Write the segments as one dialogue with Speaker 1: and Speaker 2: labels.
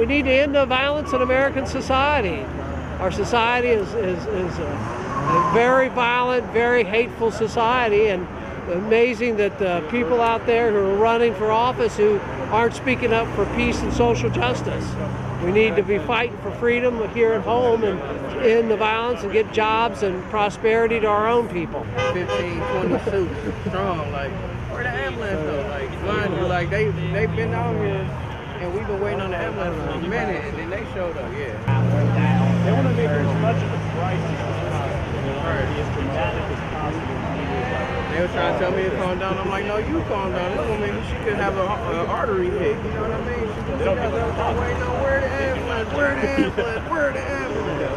Speaker 1: we need to end the violence in American society. Our society is a very violent, very hateful society, and amazing that people out there who are running for office who aren't speaking up for peace and social justice. We need to be fighting for freedom here at home and end the violence and get jobs and prosperity to our own people.
Speaker 2: 15, 20 suits strong, like, where the ambulance though? Like, mind you, like, they've been out here and we've been waiting on the ambulance for a minute and then they showed up, yeah.
Speaker 3: They want to make it as much of a crisis as possible, as dramatic as possible.
Speaker 2: They were trying to tell me to calm down. I'm like, no, you calm down. This woman, she could have an artery hit. You know what I mean? She could have wait, no, where the ambulance? Where the ambulance? Where the ambulance?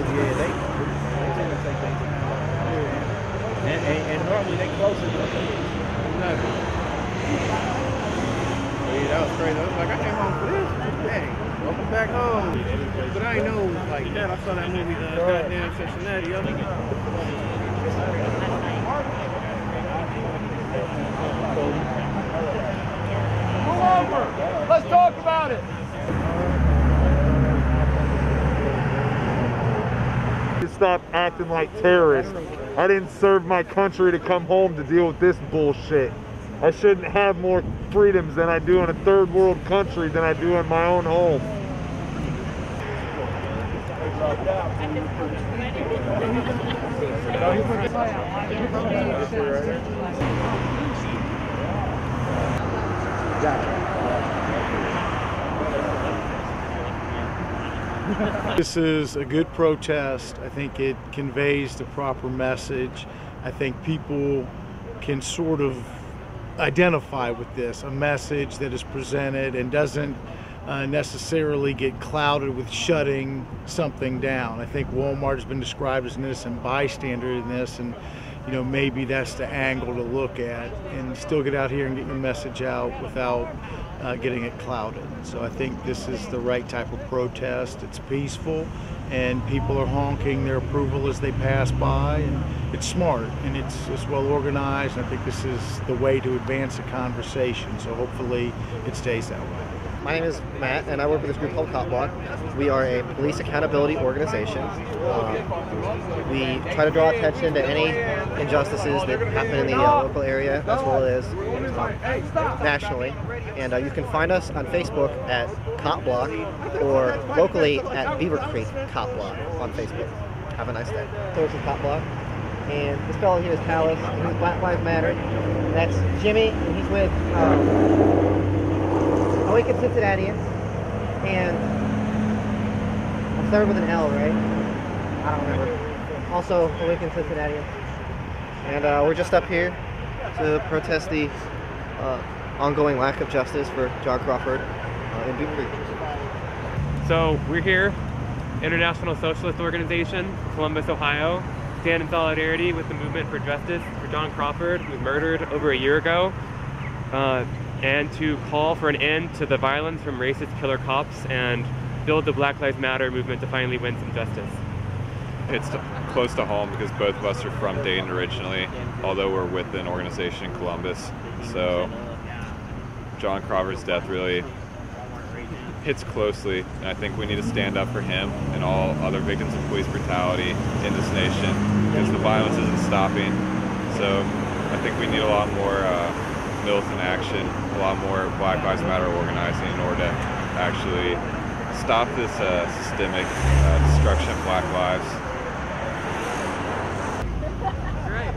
Speaker 3: Yeah, and normally they close it up.
Speaker 2: Nothing. Yeah, that was crazy. I was like, I came home for this. Dang, welcome back home. But I ain't know like that. I saw that movie, goddamn Cincinnati.
Speaker 3: Pull over! Let's talk about it!
Speaker 4: Stop acting like terrorists. I didn't serve my country to come home to deal with this bullshit. I shouldn't have more freedoms than I do in a third world country than I do in my own home.
Speaker 5: This is a good protest. I think it conveys the proper message. I think people can sort of identify with this, a message that is presented and doesn't necessarily get clouded with shutting something down. I think Walmart has been described as an innocent bystander in this, and you know, maybe that's the angle to look at and still get out here and get your message out without getting it clouded. So I think this is the right type of protest. It's peaceful and people are honking their approval as they pass by, and it's smart and it's well organized, and I think this is the way to advance a conversation, so hopefully it stays that way.
Speaker 6: My name is Matt, and I work with this group called Cop Block. We are a police accountability organization. We try to draw attention to any injustices that happen in the local area, as well as nationally. And you can find us on Facebook at Cop Block, or locally at Beaver Creek Cop Block on Facebook. Have a nice day. So it's a Cop Block. And this fellow here is Talis, and he's Black Lives Matter. That's Jimmy, and he's with Awaken Cincinnatians, and I started with an L, right? I don't remember. Also, Awaken Cincinnatians. And we're just up here to protest the ongoing lack of justice for John Crawford in Beaver Creek.
Speaker 7: So we're here, International Socialist Organization, Columbus, Ohio, stand in solidarity with the movement for justice for John Crawford, who was murdered over a year ago. And to call for an end to the violence from racist killer cops and build the Black Lives Matter movement to finally win some justice.
Speaker 8: It's close to home because both of us are from Dayton originally, although we're with an organization in Columbus. So John Crawford's death really hits closely, and I think we need to stand up for him and all other victims of police brutality in this nation, because the violence isn't stopping. So I think we need a lot more militant action, a lot more Black Lives Matter organizing in order to actually stop this systemic destruction of Black lives.
Speaker 3: Great.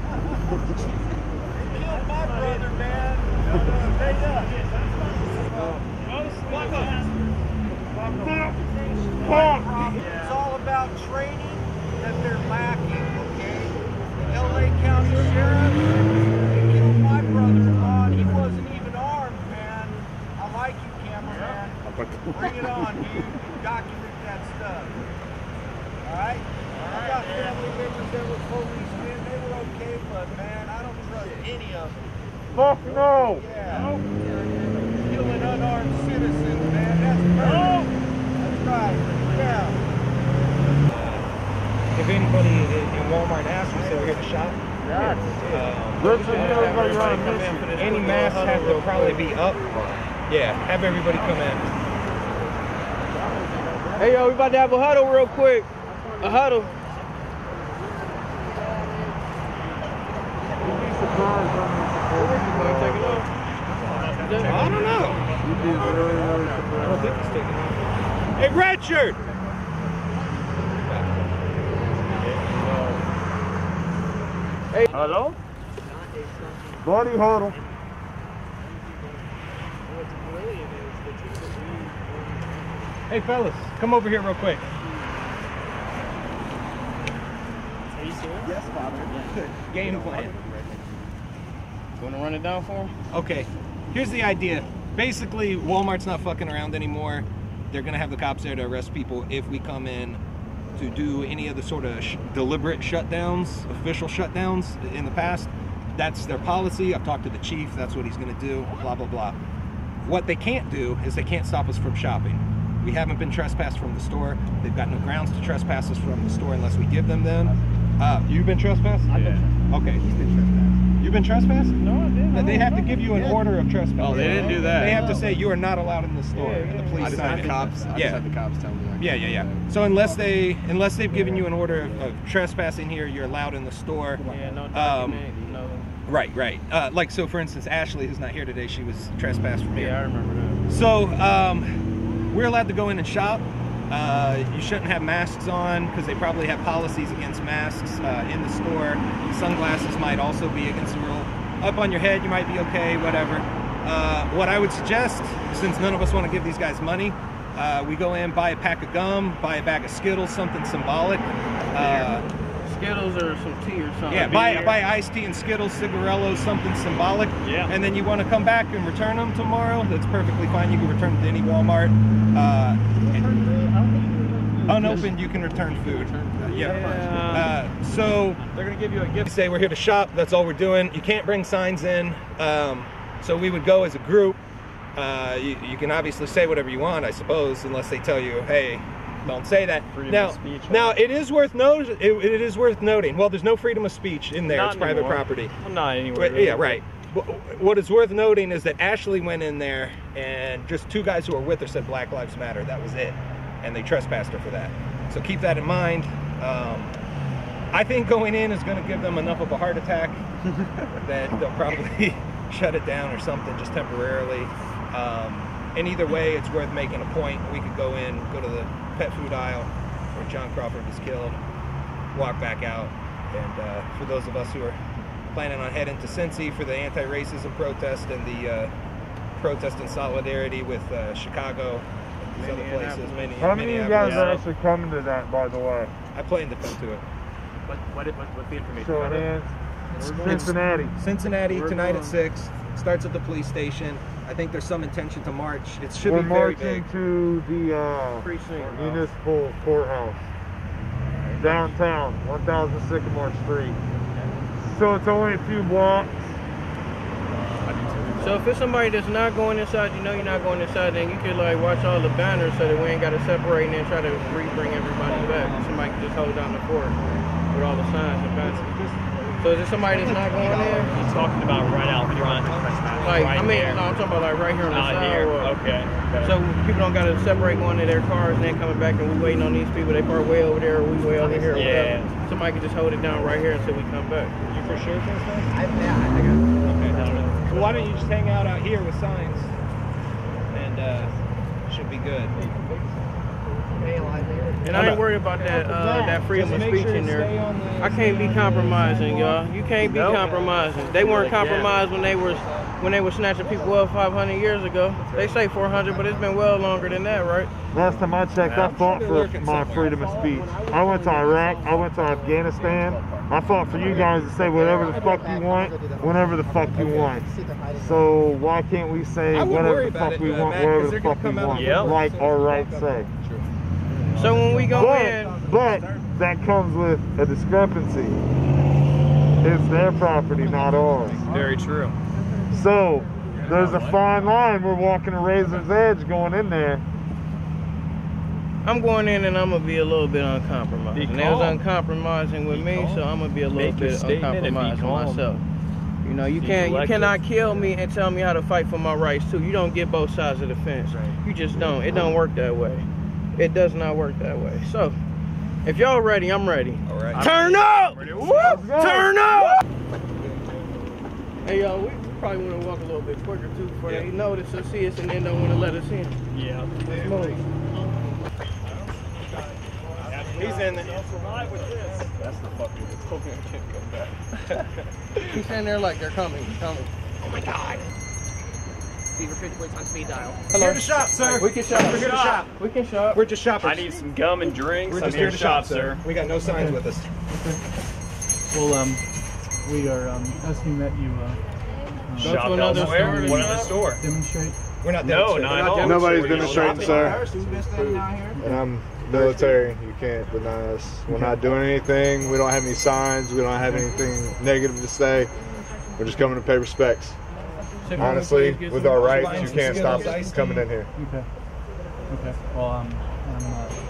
Speaker 3: Killed my brother, man. It's all about training that they're lacking, okay? The LA County Sheriff, they killed my brother-in-law, and he wasn't even armed, man. I like you, cameraman. Bring it on, dude. Document that stuff. Alright? I got family members that were policemen. They were okay, but man, I don't trust any of them.
Speaker 4: Fuck no!
Speaker 3: Yeah. Killing unarmed citizens, man. That's murder. That's right. Yeah.
Speaker 9: If anybody in Walmart asks, we say we're here to shop. Any masks have to probably be up. Yeah, have everybody come in.
Speaker 2: Hey, yo, we about to have a huddle real quick. A huddle. I don't know. I don't think he's taking off. Hey, red shirt! Hey.
Speaker 4: Hello? Buddy huddle.
Speaker 9: Hey, fellas, come over here real quick.
Speaker 2: Are you serious? Yes, Father.
Speaker 9: Game plan.
Speaker 2: You want to run it down for him?
Speaker 9: Okay, here's the idea. Basically, Walmart's not fucking around anymore. They're gonna have the cops there to arrest people if we come in to do any of the sort of deliberate shutdowns, official shutdowns in the past. That's their policy. I've talked to the chief. That's what he's gonna do, blah, blah, blah. What they can't do is they can't stop us from shopping. We haven't been trespassed from the store. They've got no grounds to trespass us from the store unless we give them. You've been trespassed?
Speaker 7: Yeah.
Speaker 9: Okay. He's been trespassed. You've been trespassed?
Speaker 2: No, I didn't.
Speaker 9: They have to give you an order of trespass.
Speaker 8: Oh, they didn't do that.
Speaker 9: They have to say you are not allowed in the store, and the police
Speaker 8: I just
Speaker 9: sign
Speaker 8: had
Speaker 9: it.
Speaker 8: the cops. I just had the cops tell me. Like,
Speaker 9: Yeah. So unless they've given you an order of trespassing here, you're allowed in the store.
Speaker 2: Yeah, no document, no.
Speaker 9: Right. Like, so for instance, Ashley, who's not here today, she was trespassed from here.
Speaker 2: Yeah, I remember that.
Speaker 9: So we're allowed to go in and shop. You shouldn't have masks on because they probably have policies against masks in the store. Sunglasses might also be against the rule. Up on your head, you might be okay, whatever. What I would suggest, since none of us want to give these guys money, we go in, buy a pack of gum, buy a bag of Skittles, something symbolic.
Speaker 2: Skittles or some tea or something.
Speaker 9: Yeah, buy iced tea and Skittles, cigarillos, something symbolic.
Speaker 7: Yeah.
Speaker 9: And then you want to come back and return them tomorrow, that's perfectly fine. You can return them to any Walmart. Unopened, you can return food. So
Speaker 7: They're gonna give you a
Speaker 9: we
Speaker 7: gift.
Speaker 9: say we're here to shop, that's all we're doing. You can't bring signs in. So we would go as a group. You can obviously say whatever you want, I suppose, unless they tell you, hey, don't say that.
Speaker 7: Freedom of speech.
Speaker 9: Now it is worth noting. Well, there's no freedom of speech in there.
Speaker 7: Not
Speaker 9: it's private
Speaker 7: anymore.
Speaker 9: property.
Speaker 7: Well, not anywhere.
Speaker 9: But, yeah, right. What is worth noting is that Ashley went in there and just two guys who were with her said Black Lives Matter. That was it. And they trespassed her for that. So keep that in mind. I think going in is going to give them enough of a heart attack that they'll probably shut it down or something just temporarily. And either way, it's worth making a point. We could go in, go to the pet food aisle where John Crawford was killed, walk back out. And for those of us who are planning on heading to Cincy for the anti-racism protest and the protest in solidarity with Chicago, these other places,
Speaker 4: How many of you guys are actually coming to that, by the way?
Speaker 9: I plan to come to it.
Speaker 7: What's the information?
Speaker 4: Show of hands. Cincinnati.
Speaker 9: Cincinnati tonight at 6. Starts at the police station. I think there's some intention to march. It should
Speaker 4: We're
Speaker 9: be very
Speaker 4: marching
Speaker 9: big.
Speaker 4: to the
Speaker 2: Precinct.
Speaker 4: municipal courthouse. Downtown, 1000 Sycamore Street. So it's only a few blocks.
Speaker 2: So if it's somebody that's not going inside, you know you're not going inside, then you could like watch all the banners so that we ain't got to separate and then try to bring everybody back. Somebody can just hold down the fort with all the signs and banners. So is it somebody that's not going there?
Speaker 7: He's talking about right out front.
Speaker 2: Like,
Speaker 7: right
Speaker 2: I mean,
Speaker 7: there.
Speaker 2: no, I'm talking about like right here on the
Speaker 7: Not
Speaker 2: side.
Speaker 7: here.
Speaker 2: or-
Speaker 7: Okay.
Speaker 2: So people don't got to separate going to their cars and then coming back and we waiting on these people. They park way over there or we way over here. Or
Speaker 7: Yeah.
Speaker 2: whatever. Somebody can just hold it down right here until we come back.
Speaker 9: You for sure, Trespass?
Speaker 6: I got
Speaker 7: Okay. I don't know.
Speaker 9: Well, why don't you just hang out here with signs? And should be good.
Speaker 2: And I ain't worried about that freedom of speech in there. I can't be compromising, y'all. You can't be compromising. They weren't compromised when they were snatching people up 500 years ago. They say 400, but it's been well longer than that, right?
Speaker 4: Last time I checked, I fought for my freedom of speech. I went to Iraq, I went to Afghanistan. I fought for you guys to say whatever the fuck you want, whenever the fuck you want. So why can't we say
Speaker 9: I wouldn't
Speaker 4: whatever
Speaker 9: worry
Speaker 4: the
Speaker 9: about
Speaker 4: fuck
Speaker 9: it,
Speaker 4: we want,
Speaker 9: Matt,
Speaker 4: wherever
Speaker 9: 'cause
Speaker 4: the
Speaker 9: they're gonna
Speaker 4: fuck we
Speaker 9: come out
Speaker 4: want,
Speaker 9: and yell.
Speaker 4: like our rights say.
Speaker 2: So when we go in,
Speaker 4: But that comes with a discrepancy. It's their property, not ours.
Speaker 7: Very true.
Speaker 4: So there's a fine line. We're walking a razor's edge going in there.
Speaker 2: I'm going in and I'm gonna be a little bit uncompromising.
Speaker 7: Be
Speaker 2: They was
Speaker 7: calm.
Speaker 2: uncompromising with
Speaker 7: Be
Speaker 2: me,
Speaker 7: calm.
Speaker 2: so I'm gonna be a little
Speaker 7: Make your
Speaker 2: bit
Speaker 7: statement and be
Speaker 2: uncompromising
Speaker 7: calm.
Speaker 2: myself. You know, you
Speaker 7: Be
Speaker 2: can't, you
Speaker 7: collected.
Speaker 2: cannot kill me and tell me how to fight for my rights too. You don't get both sides of the fence. You just don't. It don't work that way. It does not work that way. So, if y'all ready, I'm ready.
Speaker 9: All right.
Speaker 2: Turn up! Turn up! Hey, y'all, we probably want to walk a little bit quicker, too, before they notice or see us and then don't want to let us in.
Speaker 7: Yeah.
Speaker 2: Let's move.
Speaker 9: He's in there.
Speaker 8: That's the fucking can't go back.
Speaker 2: He's standing there like they're coming. Coming.
Speaker 10: Oh my God. Fever pitch plates on speed dial.
Speaker 9: Hello. Here to shop, sir.
Speaker 2: We can shop.
Speaker 9: We're here to shop.
Speaker 2: We can shop.
Speaker 9: We're just shoppers.
Speaker 7: I need some gum and drinks.
Speaker 9: We're just here to shop, sir. We got no signs with us.
Speaker 11: Well, we are asking that you
Speaker 7: Shop elsewhere. What in the store?
Speaker 11: demonstrate.
Speaker 9: We're not
Speaker 7: No,
Speaker 9: demonstrating.
Speaker 7: not at all.
Speaker 4: Nobody's
Speaker 7: We're just
Speaker 4: demonstrating,
Speaker 7: shopping.
Speaker 4: sir. And I'm military. You can't deny us. We're not doing anything. We don't have any signs. We don't have anything negative to say. We're just coming to pay respects. Honestly, with our rights, you can't stop us coming in here.
Speaker 11: Okay. Okay. Well,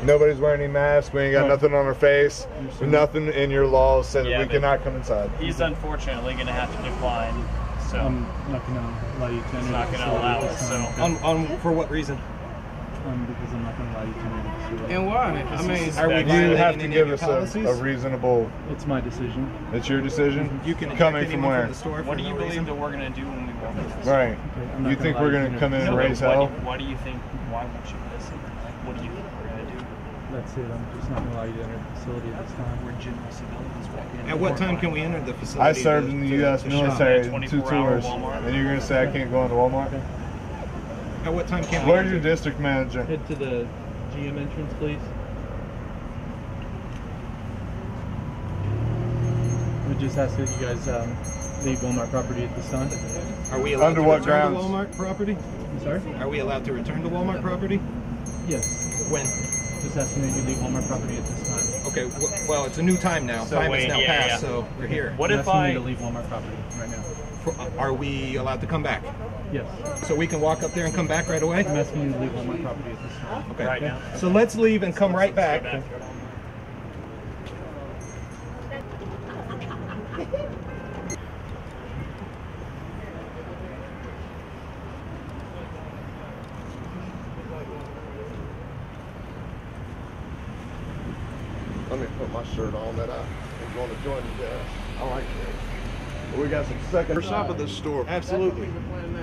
Speaker 4: Nobody's wearing any masks. We ain't got nothing on our face. Nothing in your laws says that we cannot come inside.
Speaker 12: He's unfortunately going to have to decline. So
Speaker 11: I'm not going to allow you to enter.
Speaker 12: he's not going to allow us. So
Speaker 9: For what reason?
Speaker 11: Because I'm not going to allow you to enter.
Speaker 2: And why? I mean,
Speaker 9: Are we
Speaker 4: You have
Speaker 9: violating
Speaker 4: to
Speaker 9: any
Speaker 4: give
Speaker 9: of
Speaker 4: us
Speaker 9: your
Speaker 4: a
Speaker 9: policies?
Speaker 4: reasonable.
Speaker 11: It's my decision.
Speaker 4: It's your decision.
Speaker 9: You can
Speaker 4: coming
Speaker 9: eject
Speaker 4: from
Speaker 9: anyone
Speaker 4: where?
Speaker 9: the store
Speaker 12: what
Speaker 9: for
Speaker 12: do you
Speaker 9: no
Speaker 12: believe
Speaker 9: reason?
Speaker 12: that we're going to do when we walk into this?
Speaker 4: Right.
Speaker 11: Okay, I'm not
Speaker 4: You
Speaker 11: gonna
Speaker 4: think
Speaker 11: allow
Speaker 4: we're
Speaker 11: you
Speaker 4: gonna
Speaker 11: to
Speaker 4: come in
Speaker 11: enter.
Speaker 4: and
Speaker 12: No,
Speaker 4: raise
Speaker 12: but
Speaker 4: hell?
Speaker 12: what do you think? Why won't you listen? Like, what do you think we're going to do?
Speaker 11: That's it. I'm just not going to allow you to enter the facility at this time.
Speaker 12: We're general civilians walking in.
Speaker 9: At what time can we enter the facility?
Speaker 4: I served in the U.S.
Speaker 9: to shop?
Speaker 4: military in 2
Speaker 12: 24-hour
Speaker 4: tours,
Speaker 12: Walmart.
Speaker 4: and you're gonna say I can't go into Walmart?
Speaker 9: At what time can we
Speaker 4: Where's
Speaker 9: enter?
Speaker 4: your district manager?
Speaker 11: Head to the GM entrance, please. We just ask that you guys leave Walmart property at this time.
Speaker 9: Are we allowed
Speaker 4: Under
Speaker 9: to
Speaker 4: what
Speaker 9: return
Speaker 4: grounds?
Speaker 9: to Walmart property?
Speaker 11: I'm sorry?
Speaker 9: Are we allowed to return to Walmart property?
Speaker 11: Yes.
Speaker 9: When?
Speaker 11: Just asking that you leave Walmart property at this time.
Speaker 9: Okay, well, it's a new time now.
Speaker 12: So
Speaker 9: Time
Speaker 12: wait,
Speaker 9: is now
Speaker 12: yeah,
Speaker 9: passed,
Speaker 12: yeah.
Speaker 9: so we're here.
Speaker 12: What
Speaker 11: I'm
Speaker 12: if
Speaker 11: asking
Speaker 12: I?
Speaker 11: you to leave Walmart property right now.
Speaker 9: Are we allowed to come back?
Speaker 11: Yes.
Speaker 9: So we can walk up there and come back right away?
Speaker 11: I'm asking you to leave Walmart property at this time.
Speaker 9: Okay.
Speaker 12: Right now.
Speaker 9: So let's leave and come right back.
Speaker 13: Let me put my shirt on that I'm going to join you guys. I like that. We got some second. We're shop at this store.
Speaker 9: Absolutely.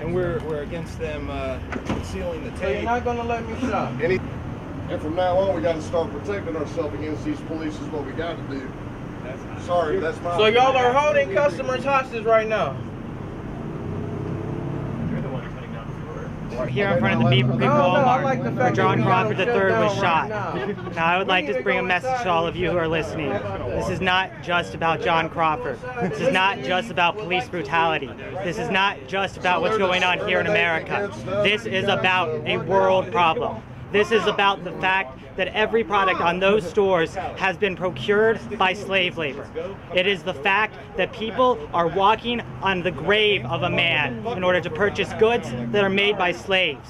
Speaker 9: And we're against them concealing the
Speaker 2: so you're
Speaker 9: tape.
Speaker 2: not going to let me shop?
Speaker 13: And from now on, we got to start protecting ourselves against these police. Is what we got to do. Sorry, that's my.
Speaker 2: So y'all are holding customers hostage right now?
Speaker 10: We're here in front of the Beaver Creek Walmart where John Crawford III was shot. Now I would like to bring a message to all of you who are listening. This is not just about John Crawford. This is not just about police brutality. This is not just about what's going on here in America. This is about a world problem. This is about the fact that every product on those stores has been procured by slave labor. It is the fact that people are walking on the grave of a man in order to purchase goods that are made by slaves.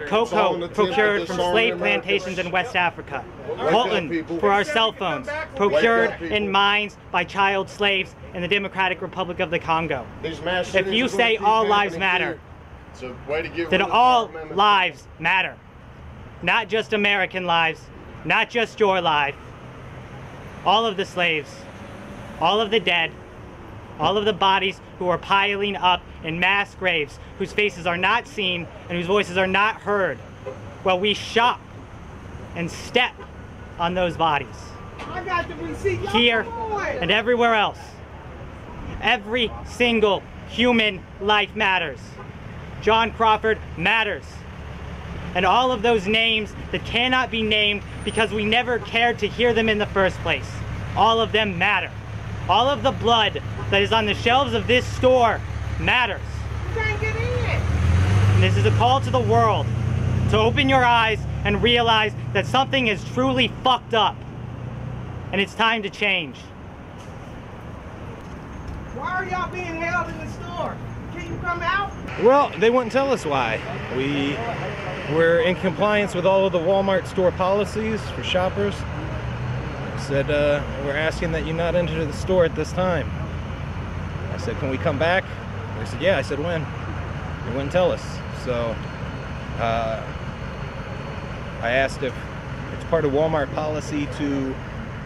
Speaker 10: Cocoa procured from slave plantations in West Africa. Colton for our cell phones, procured in mines by child slaves in the Democratic Republic of the Congo. If you say all lives matter, then all lives matter. Not just American lives, not just your life. All of the slaves, all of the dead, all of the bodies who are piling up in mass graves, whose faces are not seen and whose voices are not heard, while we shop and step on those bodies. Here and everywhere else. Every single human life matters. John Crawford matters. And all of those names that cannot be named because we never cared to hear them in the first place. All of them matter. All of the blood that is on the shelves of this store matters.
Speaker 3: You can't get in.
Speaker 10: And this is a call to the world to open your eyes and realize that something is truly fucked up. And it's time to change.
Speaker 3: Why are y'all being held in the store? Can you come out?
Speaker 9: Well, they wouldn't tell us why. We're in compliance with all of the Walmart store policies for shoppers. Said we're asking that you not enter the store at this time. I said, can we come back? They said, yeah. I said, when? They wouldn't tell us. So I asked if It's part of Walmart policy to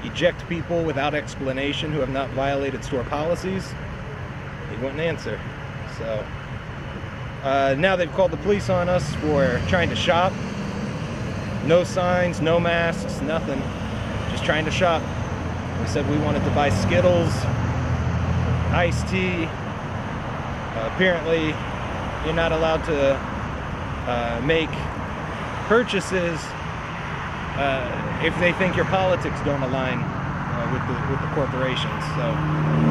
Speaker 9: eject people without explanation who have not violated store policies. He wouldn't answer. So now they've called the police on us for trying to shop. No signs, no masks, nothing. Just trying to shop. We said we wanted to buy Skittles, iced tea. Apparently, you're not allowed to make purchases if they think your politics don't align with the corporations. So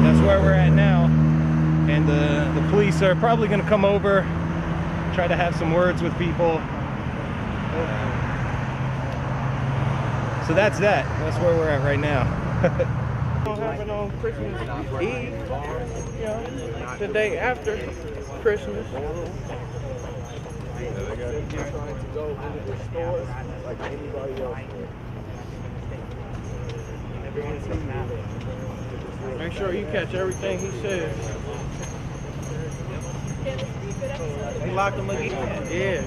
Speaker 9: that's where we're at now. And the police are probably going to come over, try to have some words with people. So that's that. That's where we're at right now.
Speaker 2: What happened on Christmas Eve? You know, the day after Christmas. Make sure you catch everything he says. He locked him again. Yeah.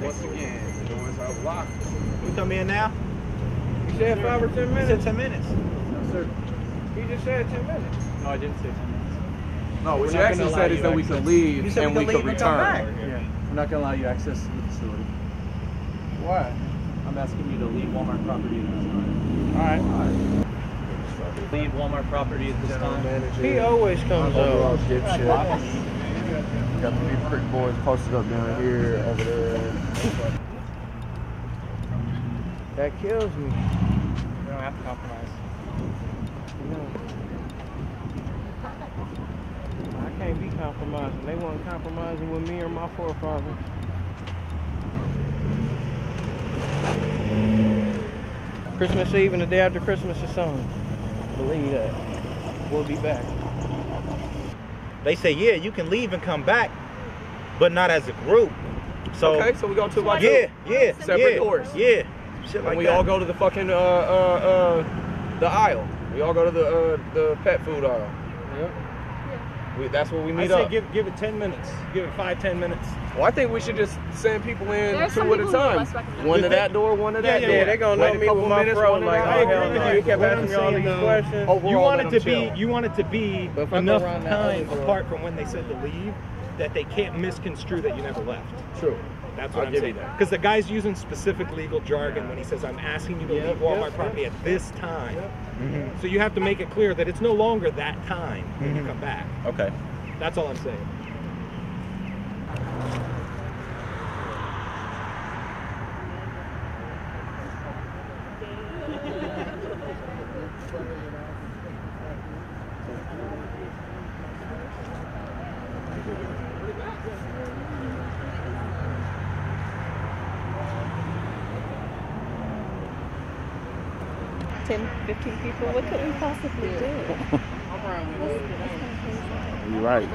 Speaker 14: Once again, the doors are locked.
Speaker 2: You come in now? You said 5 or 10 minutes?
Speaker 14: You said 10 minutes.
Speaker 2: No, sir. He just said 10 minutes.
Speaker 14: No, I didn't say 10 minutes. No, what you actually said is that we could leave and we could return. Yeah. We're not going to allow you access to the facility.
Speaker 2: Why?
Speaker 14: I'm asking you to leave Walmart property at this time.
Speaker 2: All right.
Speaker 14: Leave Walmart property at this time.
Speaker 2: He always comes up.
Speaker 15: Got the big prick boys posted up down here, over there.
Speaker 2: That kills me.
Speaker 14: We don't have to compromise.
Speaker 2: No. I can't be compromising. They weren't compromising with me or my forefathers. Christmas Eve and the day after Christmas is on. Believe that. We'll be back.
Speaker 16: They say, yeah, you can leave and come back, but not as a group. So
Speaker 14: Okay, so we go 2 by 2.
Speaker 16: Yeah.
Speaker 14: Separate doors.
Speaker 16: Yeah. Shit like
Speaker 14: and we
Speaker 16: that.
Speaker 14: all go to the fucking the aisle. We all go to the pet food aisle.
Speaker 2: Yep.
Speaker 14: That's where we meet
Speaker 9: I
Speaker 14: up.
Speaker 9: say give it 10 minutes. Give it 5-10 minutes.
Speaker 14: Well, I think we should just send people in
Speaker 17: There's
Speaker 14: 2
Speaker 17: some
Speaker 14: at a
Speaker 17: people who
Speaker 14: time.
Speaker 17: less recommend
Speaker 14: One to
Speaker 17: it.
Speaker 14: that door, one to that door.
Speaker 2: Yeah, they're gonna know
Speaker 9: Wait a
Speaker 2: me
Speaker 9: couple
Speaker 2: with my
Speaker 9: minutes,
Speaker 2: pro.
Speaker 9: one
Speaker 2: Like,
Speaker 9: to
Speaker 2: oh,
Speaker 9: that.
Speaker 2: hell
Speaker 9: I agree
Speaker 2: no.
Speaker 9: with
Speaker 2: He
Speaker 9: you.
Speaker 2: kept
Speaker 9: What
Speaker 2: asking
Speaker 9: I'm
Speaker 2: me all
Speaker 9: saying,
Speaker 2: these
Speaker 9: though,
Speaker 2: questions.
Speaker 9: you want it to be
Speaker 14: chill.
Speaker 9: you want it to be
Speaker 2: But if I go
Speaker 9: enough
Speaker 2: around that
Speaker 9: time
Speaker 2: other door-
Speaker 9: apart from when they said to leave that they can't misconstrue that you never left.
Speaker 14: True.
Speaker 9: That's what
Speaker 14: I'll
Speaker 9: I'm
Speaker 14: give
Speaker 9: saying.
Speaker 14: you that.
Speaker 9: Because the guy's using specific legal jargon when he says, I'm asking you to leave Walmart property at this time.
Speaker 16: Mhm.
Speaker 9: So you have to make it clear that it's no longer that time when you come back.
Speaker 16: Okay.
Speaker 9: That's all I'm saying.
Speaker 17: $10, 15 people, what could we possibly do?
Speaker 15: You're right.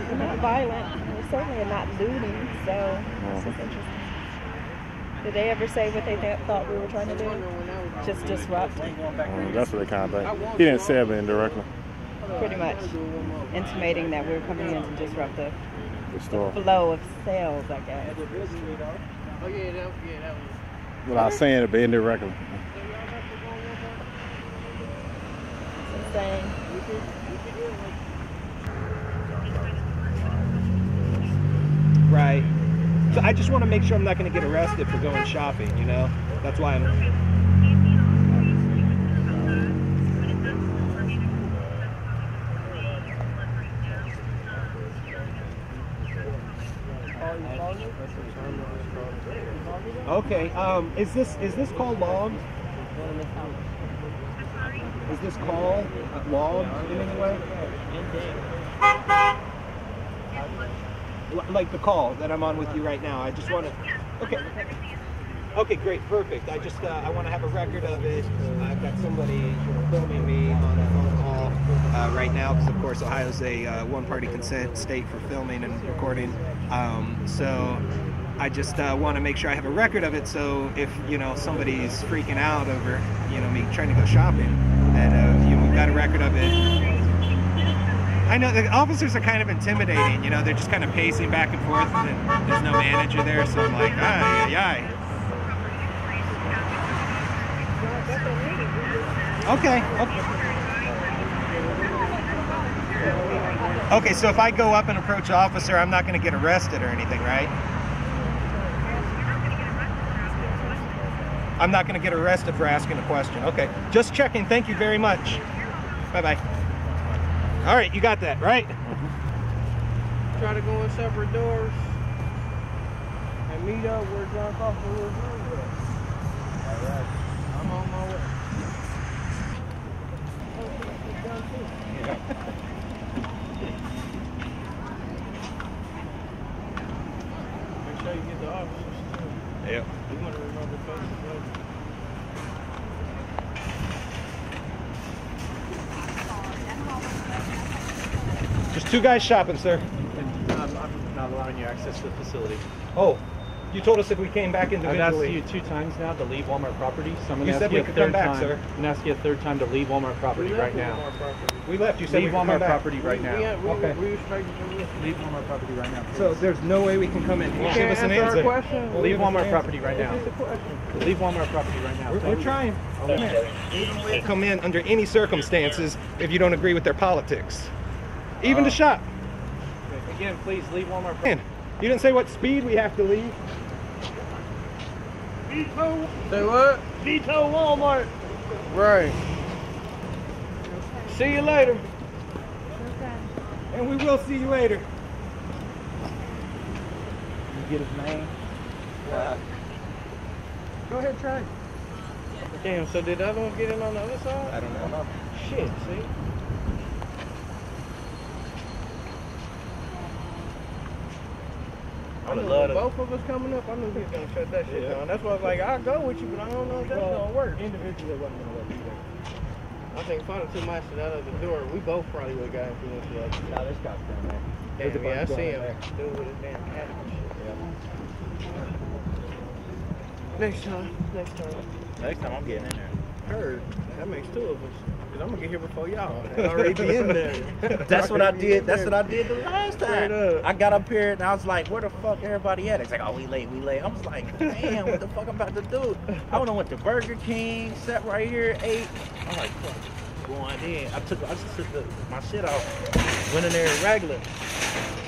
Speaker 17: We're not violent. We certainly are not looting, so this is interesting. Did they ever say what they thought we were trying to do? Just disrupt?
Speaker 15: That's what they kind of think. He didn't say it indirectly.
Speaker 17: Pretty much. Intimating that we were coming in to disrupt the
Speaker 15: store
Speaker 17: flow of sales, I guess.
Speaker 2: Oh, yeah, that was.
Speaker 15: Without saying it, but indirectly.
Speaker 17: It's insane.
Speaker 9: Right. So I just want to make sure I'm not going to get arrested for going shopping, you know? That's why I'm... Okay, is this call logged? Is this call logged in any way? Like the call that I'm on with you right now. I just want to. Okay. Okay, great, perfect. I just I want to have a record of it. I've got somebody filming me on a phone call right now because, of course, Ohio's a one-party consent state for filming and recording. So I just want to make sure I have a record of it. So if somebody's freaking out over me trying to go shopping, that we've got a record of it. I know the officers are kind of intimidating, you know, they're just kind of pacing back and forth, and then there's no manager there, so I'm like, ay, ay, ay. Okay. Okay, so if I go up and approach an officer, I'm not going to get arrested or anything, right? I'm not going to get arrested for asking a question. Okay, just checking. Thank you very much. Bye-bye. All right, you got that, right?
Speaker 2: Try to go in separate doors and meet up where John Crawford was. All right, I'm on my way. Make sure you get the officers too.
Speaker 9: Yep.
Speaker 2: We want to remember faces later.
Speaker 9: Just two guys shopping, sir.
Speaker 11: I'm not allowing you access to the facility.
Speaker 9: Oh, you told us if we came back individually.
Speaker 11: I've asked you 2 times now to leave Walmart property, so I'm going to ask you a third time. I'm going to ask you a third time to leave Walmart property right now.
Speaker 9: We left. You said
Speaker 11: leave Walmart property right now.
Speaker 9: Okay.
Speaker 11: Leave Walmart property right now.
Speaker 9: So there's no way we can come in.
Speaker 2: You can't answer our question.
Speaker 11: Leave Walmart property right now. Leave Walmart property right now.
Speaker 9: We're trying. Come in under any circumstances if you don't agree with their politics. Even to shop.
Speaker 11: Again, please leave Walmart property.
Speaker 9: You didn't say what speed we have to leave.
Speaker 2: Veto. Say what?
Speaker 11: Veto Walmart.
Speaker 2: Right. See you later.
Speaker 9: And we will see you later.
Speaker 11: You get his name?
Speaker 9: Go ahead, try.
Speaker 2: Damn, so did that one get in on the other side?
Speaker 9: I don't know.
Speaker 2: Shit, see? I knew with both of us coming up, I knew he was going to shut that shit down. That's why I was like, I'll go with you, but I don't know if that's going to work.
Speaker 11: Individually, it wasn't going to work either.
Speaker 2: I think finding too much out of the door, we both probably would have got into this other.
Speaker 11: No, there's cops down there.
Speaker 2: Damn, yeah, I see him. Dude with his damn hat and shit. Next time.
Speaker 16: Next time I'm getting in there.
Speaker 2: Heard. That makes 2 of us. Cause I'm gonna get here before y'all. Already be in there.
Speaker 16: That's what I did. That's what I did the last time. I got up here and I was like, "Where the fuck everybody at?" It's like, "Oh, we late, we late." I was like, "Damn, what the fuck I'm about to do?" I went to Burger King, sat right here, ate. I'm like, "Fuck, going in." I just took my shit off, went in there regular,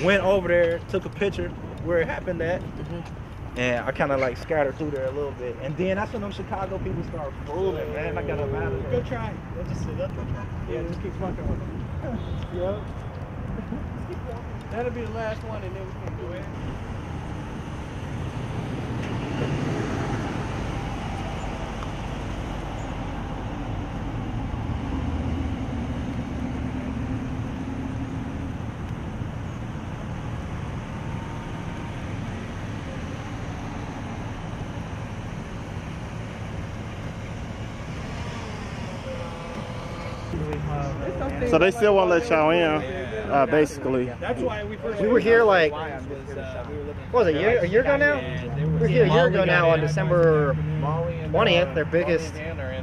Speaker 16: went over there, took a picture where it happened at. And I kind of like scattered through there a little bit. And then that's when them Chicago people start fooling, man. I got up out of there.
Speaker 2: Go try. Let's just sit up.
Speaker 16: Yeah, just keep fucking with them.
Speaker 2: Yeah. That'll be the last one, and then we can go in.
Speaker 15: So they still won't let y'all in, basically.
Speaker 9: That's why
Speaker 6: we were here like, what was it, a year ago now? We were here a year ago now on December 20th. Their biggest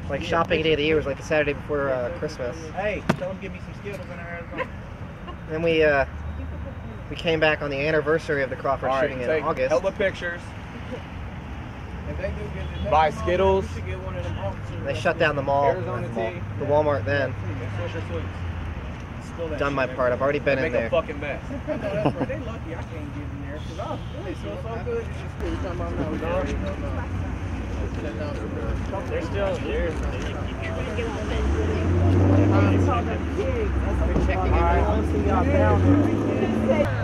Speaker 6: like shopping day of the year was like the Saturday before Christmas.
Speaker 16: Hey, tell them give me some Skittles in there.
Speaker 6: And we came back on the anniversary of the Crawford shooting in August.
Speaker 14: Hella pictures. Buy Skittles.
Speaker 6: They shut down the mall, the Walmart then. Done my part. I've already been in there.
Speaker 14: Make a fucking mess.
Speaker 2: They lucky I can't get in there because they smell so good. It's just cool. Talking about now,
Speaker 7: They're still there.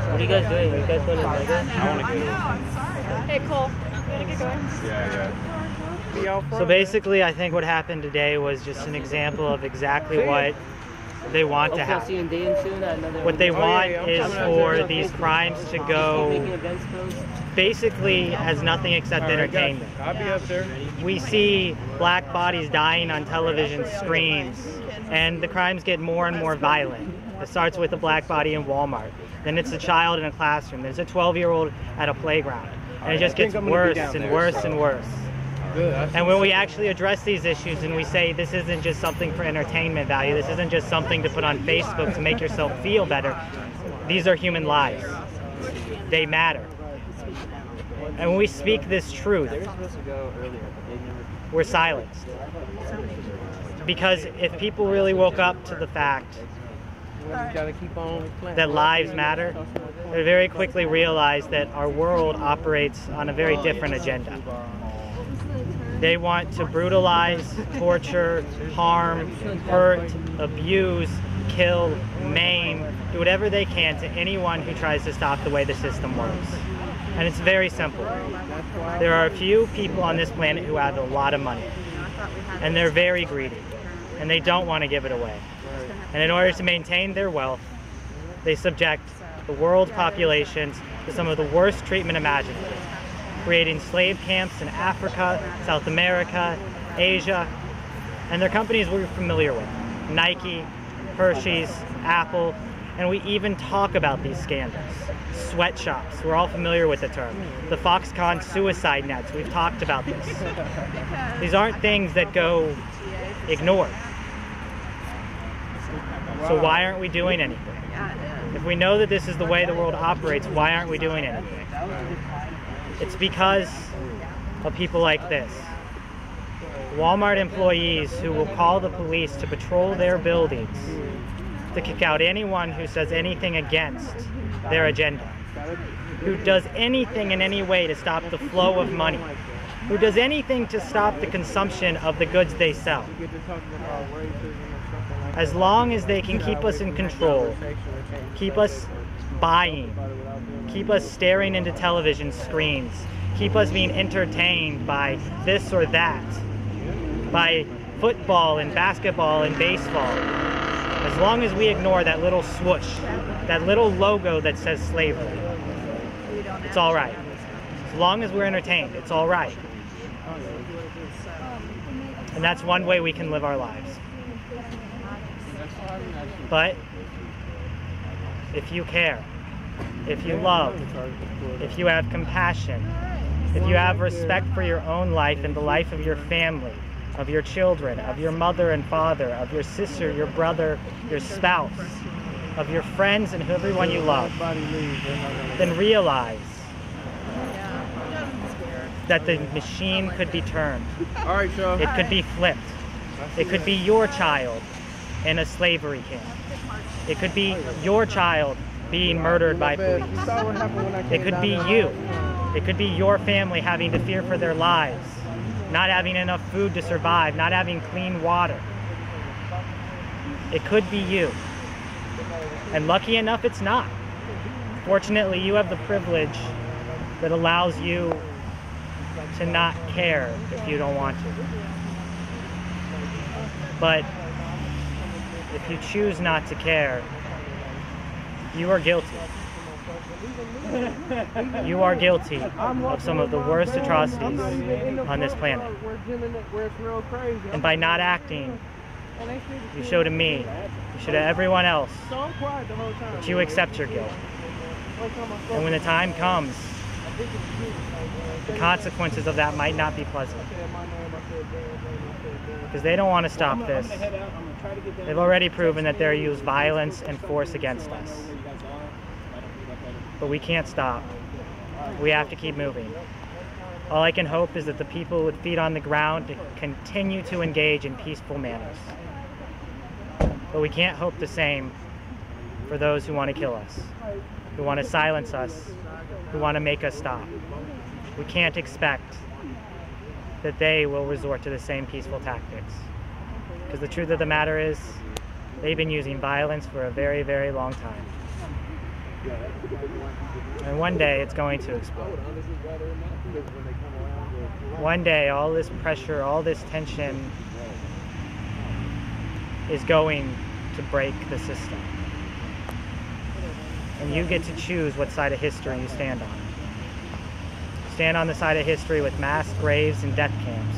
Speaker 10: What are you guys doing? Are you guys going to Vegas?
Speaker 8: I want to go.
Speaker 17: Hey, Cole. You want to get going?
Speaker 8: Yeah.
Speaker 10: So basically, I think what happened today was just an example of exactly what they want to happen. What they want is for these crimes to go basically as nothing except entertainment.
Speaker 2: I'll be up there.
Speaker 10: We see black bodies dying on television screens, and the crimes get more and more violent. It starts with a black body in Walmart, then it's a child in a classroom, then it's a 12-year-old at a playground, and it just gets worse and worse and worse. And when we actually address these issues and we say this isn't just something for entertainment value, this isn't just something to put on Facebook to make yourself feel better, these are human lives. They matter. And when we speak this truth, we're silenced. Because if people really woke up to the fact that lives matter, they very quickly realize that our world operates on a very different agenda. They want to brutalize, torture, harm, hurt, abuse, kill, maim, do whatever they can to anyone who tries to stop the way the system works. And it's very simple. There are a few people on this planet who have a lot of money, and they're very greedy, and they don't want to give it away. And in order to maintain their wealth, they subject the world's populations to some of the worst treatment imaginable, creating slave camps in Africa, South America, Asia, and their companies we're familiar with, Nike, Hershey's, Apple, and we even talk about these scandals. Sweatshops, we're all familiar with the term. The Foxconn suicide nets, we've talked about this. These aren't things that go ignored. So why aren't we doing anything? If we know that this is the way the world operates, why aren't we doing anything? It's because of people like this. Walmart employees who will call the police to patrol their buildings to kick out anyone who says anything against their agenda, who does anything in any way to stop the flow of money, who does anything to stop the consumption of the goods they sell. As long as they can keep us in control, keep us buying, keep us staring into television screens, keep us being entertained by this or that, by football and basketball and baseball, as long as we ignore that little swoosh, that little logo that says slavery, it's all right. As long as we're entertained, it's all right. And that's one way we can live our lives. But if you care, if you love, if you have compassion, if you have respect for your own life and the life of your family, of your children, of your mother and father, of your sister, your brother, your spouse, of your friends and everyone you love, then realize that the machine could be turned. It could be flipped. It could be your child in a slavery camp. It could be your child being murdered by police. It could be you. It could be your family having to fear for their lives, not having enough food to survive, not having clean water. It could be you. And lucky enough, it's not. Fortunately, you have the privilege that allows you to not care if you don't want to. But if you choose not to care, you are guilty. You are guilty of some of the worst atrocities on this planet. And by not acting, you show to me, you show to everyone else, that you accept your guilt. And when the time comes, the consequences of that might not be pleasant. Because they don't want to stop this. They've already proven that they'll use violence and force against us. But we can't stop. We have to keep moving. All I can hope is that the people with feet on the ground continue to engage in peaceful manners. But we can't hope the same for those who want to kill us, who want to silence us, who want to make us stop. We can't expect that they will resort to the same peaceful tactics. Because the truth of the matter is, they've been using violence for a very, very long time. And one day it's going to explode. One day all this pressure, all this tension is going to break the system. And you get to choose what side of history you stand on. Stand on the side of history with mass graves and death camps,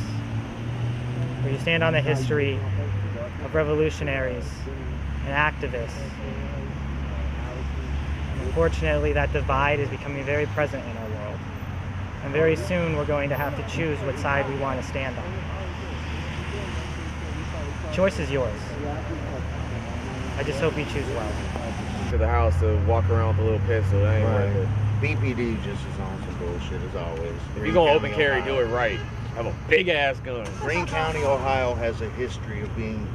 Speaker 10: or you stand on the history of revolutionaries and activists. And unfortunately, that divide is becoming very present in our world. And very soon we're going to have to choose what side we want to stand on. Choice is yours. I just hope you choose well.
Speaker 18: To the house to walk around with a little pistol, that ain't worth it.
Speaker 19: BPD just is on some bullshit as always.
Speaker 18: If you're gonna open carry, do it right. Have a big ass gun.
Speaker 19: Greene County, Ohio has a history of being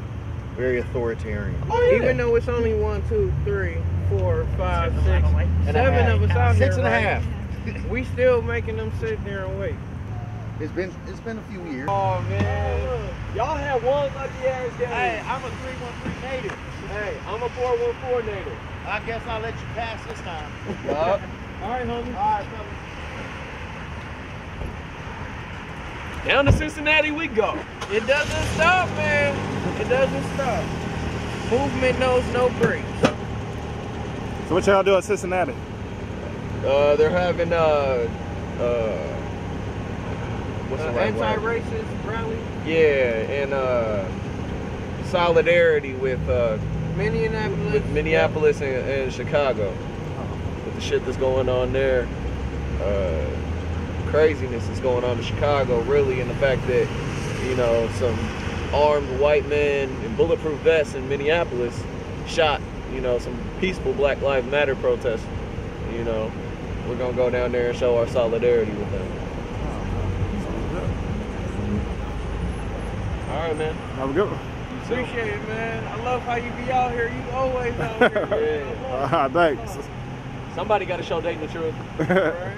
Speaker 19: very authoritarian.
Speaker 2: Even though it's only 1, 2, 3, 4, 5, 6, 7 of us out here.
Speaker 19: 6 and a half.
Speaker 2: We still making them sit there and wait.
Speaker 19: It's been a few years.
Speaker 14: Oh man, y'all had one lucky ass day.
Speaker 16: Hey, I'm a 313 native.
Speaker 14: Hey, I'm a 414 native.
Speaker 16: I guess I'll let you pass this time.
Speaker 14: Yup. All right, homie.
Speaker 16: All right, fellas.
Speaker 18: Down to Cincinnati we go.
Speaker 2: It doesn't stop, man. It doesn't stop. Movement knows no breaks.
Speaker 15: So what y'all do at Cincinnati?
Speaker 18: They're having what's the right word?
Speaker 2: Anti-racist rally.
Speaker 18: Yeah, and solidarity with Minneapolis and Chicago. With the shit that's going on there. Craziness is going on in Chicago, really, and the fact that, you know, some armed white men in bulletproof vests in Minneapolis shot, you know, some peaceful Black Lives Matter protests. You know, we're gonna go down there and show our solidarity with them. All right, man.
Speaker 15: Have a good one.
Speaker 2: Appreciate it, man. I love how you be out here. You always out here.
Speaker 15: Yeah. Thanks.
Speaker 18: Somebody got to show Dayton the truth.
Speaker 2: Right, right.